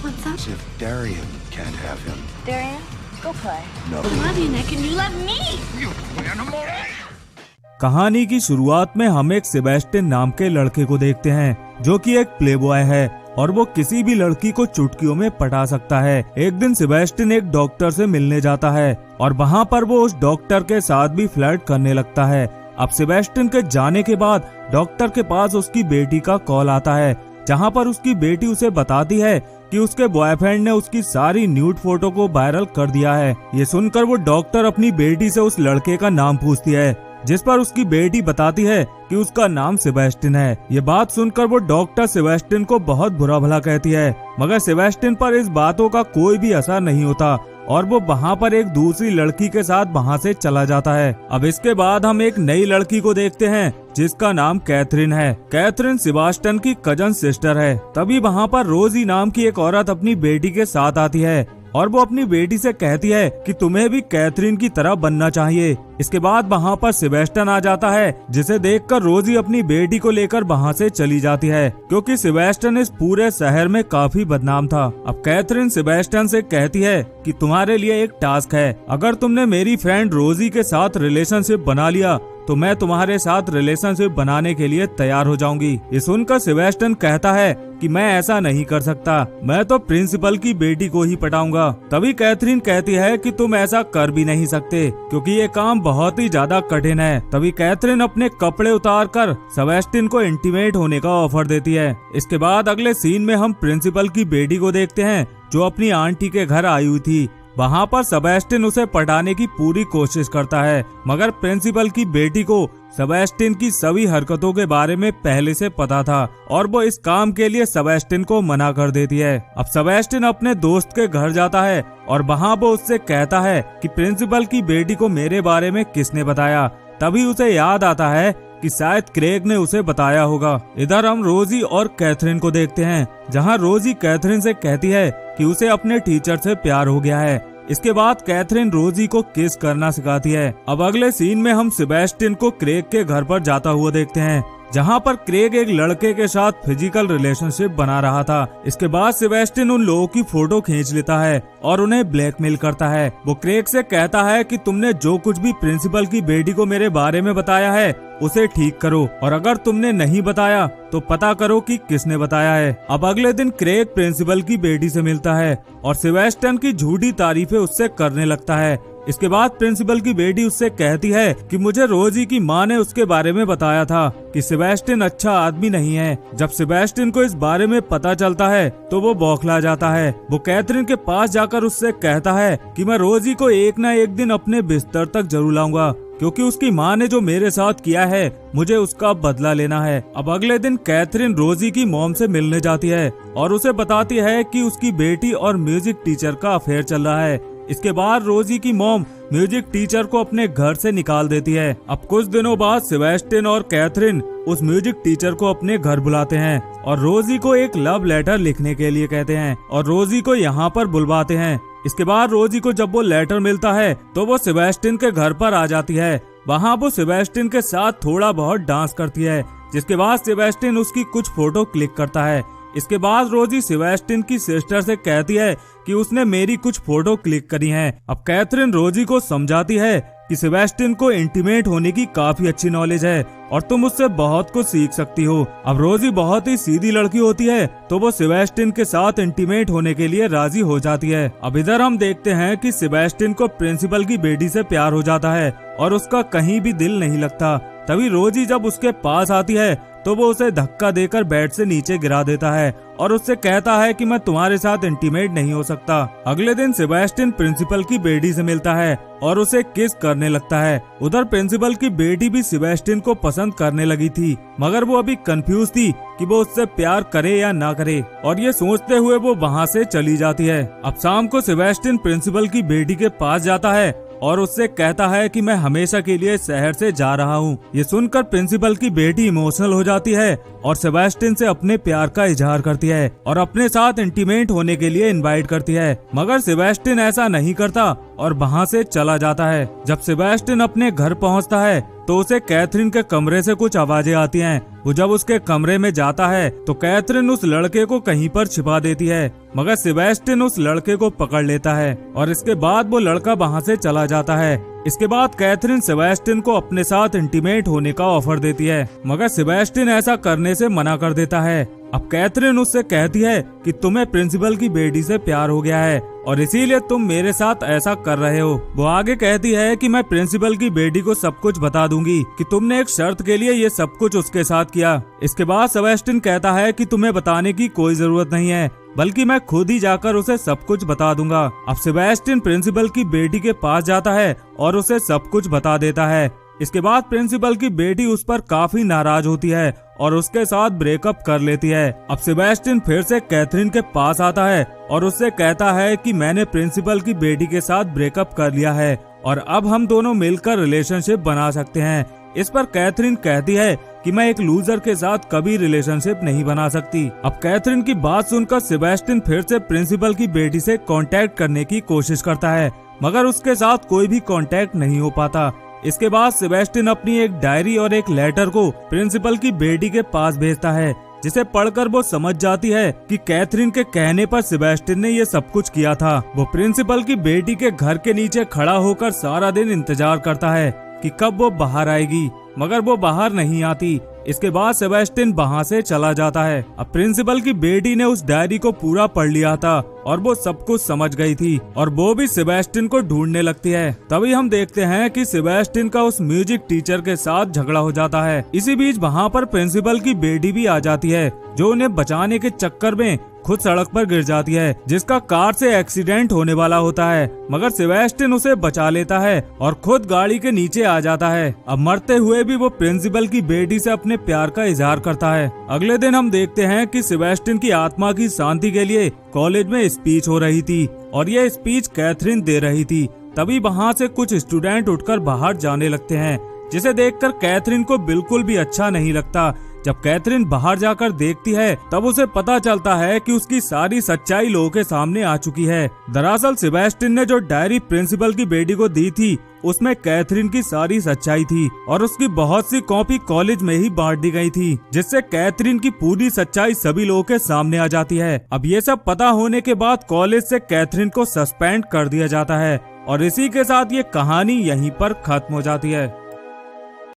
What's up? If Darian can't have him. Darian, go play. No. I love you, Nick, and you love me. You animal! कहानी की शुरुआत में हम एक Sebastian नाम के लड़के को देखते हैं जो कि एक प्लेबॉय है और वो किसी भी लड़की को चुटकियों में पटा सकता है। एक दिन सेबेस्टियन एक डॉक्टर से मिलने जाता है और वहाँ पर वो उस डॉक्टर के साथ भी फ्लर्ट करने लगता है। अब सेबेस्टियन के जाने के बाद डॉक्टर के पास उसकी बेटी का कॉल आता है, जहाँ पर उसकी बेटी उसे बताती है कि उसके बॉयफ्रेंड ने उसकी सारी न्यूड फोटो को वायरल कर दिया है। ये सुनकर वो डॉक्टर अपनी बेटी से उस लड़के का नाम पूछती है, जिस पर उसकी बेटी बताती है कि उसका नाम सेबेस्टियन है। ये बात सुनकर वो डॉक्टर सेबेस्टियन को बहुत बुरा भला कहती है, मगर सेबेस्टियन पर इस बातों का कोई भी असर नहीं होता और वो वहाँ पर एक दूसरी लड़की के साथ वहाँ से चला जाता है। अब इसके बाद हम एक नई लड़की को देखते हैं जिसका नाम कैथरीन है। कैथरीन सेबेस्टियन की कजन सिस्टर है। तभी वहाँ पर रोजी नाम की एक औरत अपनी बेटी के साथ आती है और वो अपनी बेटी से कहती है कि तुम्हें भी कैथरीन की तरह बनना चाहिए। इसके बाद वहाँ पर सेबेस्टियन आ जाता है, जिसे देखकर रोजी अपनी बेटी को लेकर वहाँ से चली जाती है, क्योंकि सेबेस्टियन इस पूरे शहर में काफी बदनाम था। अब कैथरीन सेबेस्टियन से कहती है कि तुम्हारे लिए एक टास्क है, अगर तुमने मेरी फ्रेंड रोजी के साथ रिलेशनशिप बना लिया तो मैं तुम्हारे साथ रिलेशनशिप बनाने के लिए तैयार हो जाऊंगी। ये सुनकर सेबेस्टियन कहता है कि मैं ऐसा नहीं कर सकता, मैं तो प्रिंसिपल की बेटी को ही पटाऊंगा। तभी कैथरीन कहती है कि तुम ऐसा कर भी नहीं सकते क्योंकि ये काम बहुत ही ज्यादा कठिन है। तभी कैथरीन अपने कपड़े उतार कर सेबेस्टियन को इंटीमेट होने का ऑफर देती है। इसके बाद अगले सीन में हम प्रिंसिपल की बेटी को देखते हैं जो अपनी आंटी के घर आई हुई थी। वहाँ पर सेबेस्टियन उसे पटाने की पूरी कोशिश करता है, मगर प्रिंसिपल की बेटी को सेबेस्टियन की सभी हरकतों के बारे में पहले से पता था और वो इस काम के लिए सेबेस्टियन को मना कर देती है। अब सेबेस्टियन अपने दोस्त के घर जाता है और वहाँ वो उससे कहता है कि प्रिंसिपल की बेटी को मेरे बारे में किसने बताया। तभी उसे याद आता है कि शायद क्रेग ने उसे बताया होगा। इधर हम रोजी और कैथरीन को देखते हैं, जहां रोजी कैथरीन से कहती है कि उसे अपने टीचर से प्यार हो गया है। इसके बाद कैथरीन रोजी को किस करना सिखाती है। अब अगले सीन में हम सेबेस्टियन को क्रेग के घर पर जाता हुआ देखते हैं, जहाँ पर क्रेग एक लड़के के साथ फिजिकल रिलेशनशिप बना रहा था। इसके बाद सेबेस्टियन उन लोगों की फोटो खींच लेता है और उन्हें ब्लैकमेल करता है। वो क्रेग से कहता है कि तुमने जो कुछ भी प्रिंसिपल की बेटी को मेरे बारे में बताया है उसे ठीक करो, और अगर तुमने नहीं बताया तो पता करो कि किसने बताया है। अब अगले दिन क्रेग प्रिंसिपल की बेटी से मिलता है और सेबेस्टियन की झूठी तारीफें उससे करने लगता है। इसके बाद प्रिंसिपल की बेटी उससे कहती है कि मुझे रोजी की माँ ने उसके बारे में बताया था कि सेबेस्टियन अच्छा आदमी नहीं है। जब सेबेस्टियन को इस बारे में पता चलता है तो वो बौखला जाता है। वो कैथरीन के पास जाकर उससे कहता है कि मैं रोजी को एक न एक दिन अपने बिस्तर तक जरूर लाऊंगा, क्योंकि उसकी माँ ने जो मेरे साथ किया है मुझे उसका बदला लेना है। अब अगले दिन कैथरीन रोजी की मॉम से मिलने जाती है और उसे बताती है कि उसकी बेटी और म्यूजिक टीचर का अफेयर चल रहा है। इसके बाद रोजी की मॉम म्यूजिक टीचर को अपने घर से निकाल देती है। अब कुछ दिनों बाद सेबेस्टियन और कैथरीन उस म्यूजिक टीचर को अपने घर बुलाते हैं और रोजी को एक लव लेटर लिखने के लिए कहते हैं और रोजी को यहाँ पर बुलवाते हैं। इसके बाद रोजी को जब वो लेटर मिलता है तो वो सेबेस्टियन के घर पर आ जाती है। वहाँ वो सेबेस्टियन के साथ थोड़ा बहुत डांस करती है, जिसके बाद सेबेस्टियन उसकी कुछ फोटो क्लिक करता है। इसके बाद रोजी सेबेस्टियन की सिस्टर से कहती है कि उसने मेरी कुछ फोटो क्लिक करी हैं। अब कैथरीन रोजी को समझाती है कि सेबेस्टियन को इंटीमेट होने की काफी अच्छी नॉलेज है और तुम उससे बहुत कुछ सीख सकती हो। अब रोजी बहुत ही सीधी लड़की होती है तो वो सेबेस्टियन के साथ इंटीमेट होने के लिए राजी हो जाती है। अब इधर हम देखते हैं कि सेबेस्टियन को प्रिंसिपल की बेटी से प्यार हो जाता है और उसका कहीं भी दिल नहीं लगता। तभी रोजी जब उसके पास आती है तो वो उसे धक्का देकर बेड से नीचे गिरा देता है और उससे कहता है कि मैं तुम्हारे साथ इंटीमेट नहीं हो सकता। अगले दिन सेबेस्टियन प्रिंसिपल की बेटी से मिलता है और उसे किस करने लगता है। उधर प्रिंसिपल की बेटी भी सेबेस्टियन को पसंद करने लगी थी, मगर वो अभी कंफ्यूज थी कि वो उससे प्यार करे या ना करे, और ये सोचते हुए वो वहाँ से चली जाती है। अब शाम को सेबेस्टियन प्रिंसिपल की बेटी के पास जाता है और उससे कहता है कि मैं हमेशा के लिए शहर से जा रहा हूँ। ये सुनकर प्रिंसिपल की बेटी इमोशनल हो जाती है और सेबेस्टियन से अपने प्यार का इजहार करती है और अपने साथ इंटीमेट होने के लिए इनवाइट करती है, मगर सेबेस्टियन ऐसा नहीं करता और वहाँ से चला जाता है। जब सेबेस्टियन अपने घर पहुँचता है तो उसे कैथरीन के कमरे से कुछ आवाजें आती हैं। वो जब उसके कमरे में जाता है तो कैथरीन उस लड़के को कहीं पर छिपा देती है, मगर सेबेस्टियन उस लड़के को पकड़ लेता है और इसके बाद वो लड़का वहाँ से चला जाता है। इसके बाद कैथरीन सेबेस्टियन को अपने साथ इंटीमेट होने का ऑफर देती है, मगर सेबेस्टियन ऐसा करने से मना कर देता है। अब कैथरीन उससे कहती है कि तुम्हें प्रिंसिपल की बेटी से प्यार हो गया है और इसीलिए तुम मेरे साथ ऐसा कर रहे हो। वो आगे कहती है कि मैं प्रिंसिपल की बेटी को सब कुछ बता दूंगी कि तुमने एक शर्त के लिए ये सब कुछ उसके साथ किया। इसके बाद सेबेस्टियन कहता है कि तुम्हें बताने की कोई जरूरत नहीं है, बल्कि मैं खुद ही जाकर उसे सब कुछ बता दूंगा। अब सेबेस्टियन प्रिंसिपल की बेटी के पास जाता है और उसे सब कुछ बता देता है। इसके बाद प्रिंसिपल की बेटी उस पर काफी नाराज होती है और उसके साथ ब्रेकअप कर लेती है। अब सेबेस्टियन फिर से कैथरीन के पास आता है और उससे कहता है कि मैंने प्रिंसिपल की बेटी के साथ ब्रेकअप कर लिया है और अब हम दोनों मिलकर रिलेशनशिप बना सकते हैं। इस पर कैथरीन कहती है कि मैं एक लूजर के साथ कभी रिलेशनशिप नहीं बना सकती। अब कैथरीन की बात सुनकर सेबेस्टियन फिर से प्रिंसिपल की बेटी से कांटेक्ट करने की कोशिश करता है, मगर उसके साथ कोई भी कांटेक्ट नहीं हो पाता। इसके बाद सेबेस्टियन अपनी एक डायरी और एक लेटर को प्रिंसिपल की बेटी के पास भेजता है, जिसे पढ़कर वो समझ जाती है कि कैथरीन के कहने पर सेबेस्टियन ने ये सब कुछ किया था। वो प्रिंसिपल की बेटी के घर के नीचे खड़ा होकर सारा दिन इंतजार करता है कि कब वो बाहर आएगी, मगर वो बाहर नहीं आती। इसके बाद सेबेस्टियन वहाँ से चला जाता है। अब प्रिंसिपल की बेटी ने उस डायरी को पूरा पढ़ लिया था और वो सब कुछ समझ गई थी और वो भी सेबेस्टियन को ढूंढने लगती है। तभी हम देखते हैं कि सेबेस्टियन का उस म्यूजिक टीचर के साथ झगड़ा हो जाता है। इसी बीच वहाँ पर प्रिंसिपल की बेटी भी आ जाती है, जो उन्हें बचाने के चक्कर में खुद सड़क पर गिर जाती है, जिसका कार से एक्सीडेंट होने वाला होता है, मगर सेबेस्टियन उसे बचा लेता है और खुद गाड़ी के नीचे आ जाता है। अब मरते हुए भी वो प्रिंसिपल की बेटी से अपने प्यार का इजहार करता है। अगले दिन हम देखते हैं कि सेबेस्टियन की आत्मा की शांति के लिए कॉलेज में स्पीच हो रही थी और ये स्पीच कैथरीन दे रही थी। तभी वहाँ से कुछ स्टूडेंट उठकर बाहर जाने लगते हैं, जिसे देखकर कैथरीन को बिल्कुल भी अच्छा नहीं लगता। जब कैथरीन बाहर जाकर देखती है तब उसे पता चलता है कि उसकी सारी सच्चाई लोगों के सामने आ चुकी है। दरअसल सेबेस्टियन ने जो डायरी प्रिंसिपल की बेटी को दी थी उसमें कैथरीन की सारी सच्चाई थी और उसकी बहुत सी कॉपी कॉलेज में ही बांट दी गई थी, जिससे कैथरीन की पूरी सच्चाई सभी लोगों के सामने आ जाती है। अब ये सब पता होने के बाद कॉलेज से कैथरीन को सस्पेंड कर दिया जाता है और इसी के साथ ये कहानी यहीं पर खत्म हो जाती है।